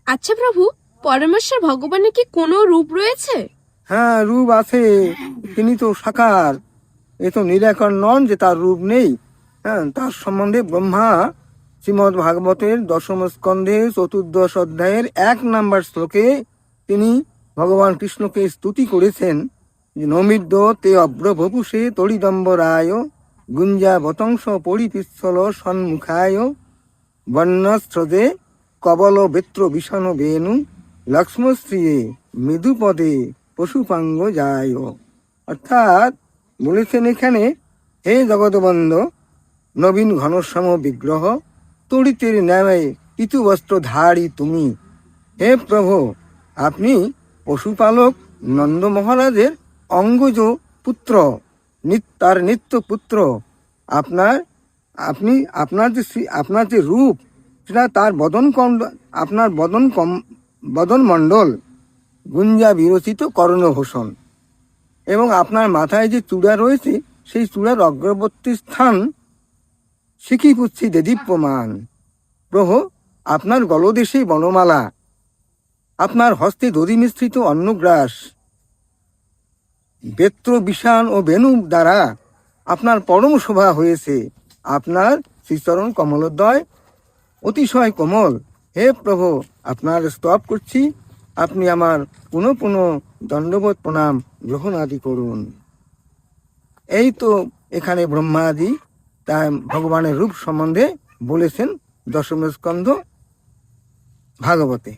আচ্ছা প্রভু, পরমেশ্বর ভগবানের কি কোনো রূপ রয়েছে? হ্যাঁ, রূপ আছে। তিনি তো সাকার, এ তো নিরাকার নন যে তার রূপ নেই। হ্যাঁ, তার সম্বন্ধে ব্রহ্মা শ্রীমদ্ ভাগবতের দশম স্কন্ধে 14 অধ্যায়ের 1 নম্বর শ্লোকে তিনি ভগবান কৃষ্ণকে স্তুতি করেছেন যে নমিদ্য তে অব্রভপুষে তড়িদম্বরায় গুঞ্জা বতংস পরিপিচ্ছল সন্মুখায় বর্ণস্রদে কবল বেত্র বিষণ বেনু লক্ষ্মশ্রিয়ে মৃদুপদে পশুপাঙ্গ যায়। অর্থাৎ বলেছেন এখানে, হে জগৎবন্ধ, নবীন ঘনশ্যাম বিগ্রহ, তড়িতের ন্যায় পিতুবস্ত্র ধারী তুমি। হে প্রভু, আপনি পশুপালক নন্দ মহারাজের অঙ্গজ পুত্র, তার নিত্য পুত্র। আপনার আপনি আপনার যে রূপ, সেটা তার আপনার বদন মণ্ডল গুঞ্জা বিরচিত কর্ণভূষণ, এবং আপনার মাথায় যে চূড়া রয়েছে সেই চূড়ার অগ্রবর্তী স্থান শিখিপুচ্ছি দেদীপ্যমান। প্রভু, আপনার গলদেশে বনমালা, আপনার হস্তে দধি মিশ্রিত অন্নগ্রাস, বেত্র বিষাণ ও বেণু দ্বারা আপনার পরম শোভা হয়েছে। আপনার শ্রীচরণ কমলোদয় অতিশয় কোমল। হে প্রভু, আপনার স্তব করছি, আপনি আমার পুনঃ পুনঃ দণ্ডবোধ প্রণাম গ্রহণ আদি করুন। এই তো এখানে ব্রহ্মাদি তার ভগবানের রূপ সম্বন্ধে বলেছেন দশম স্কন্ধ ভাগবতে।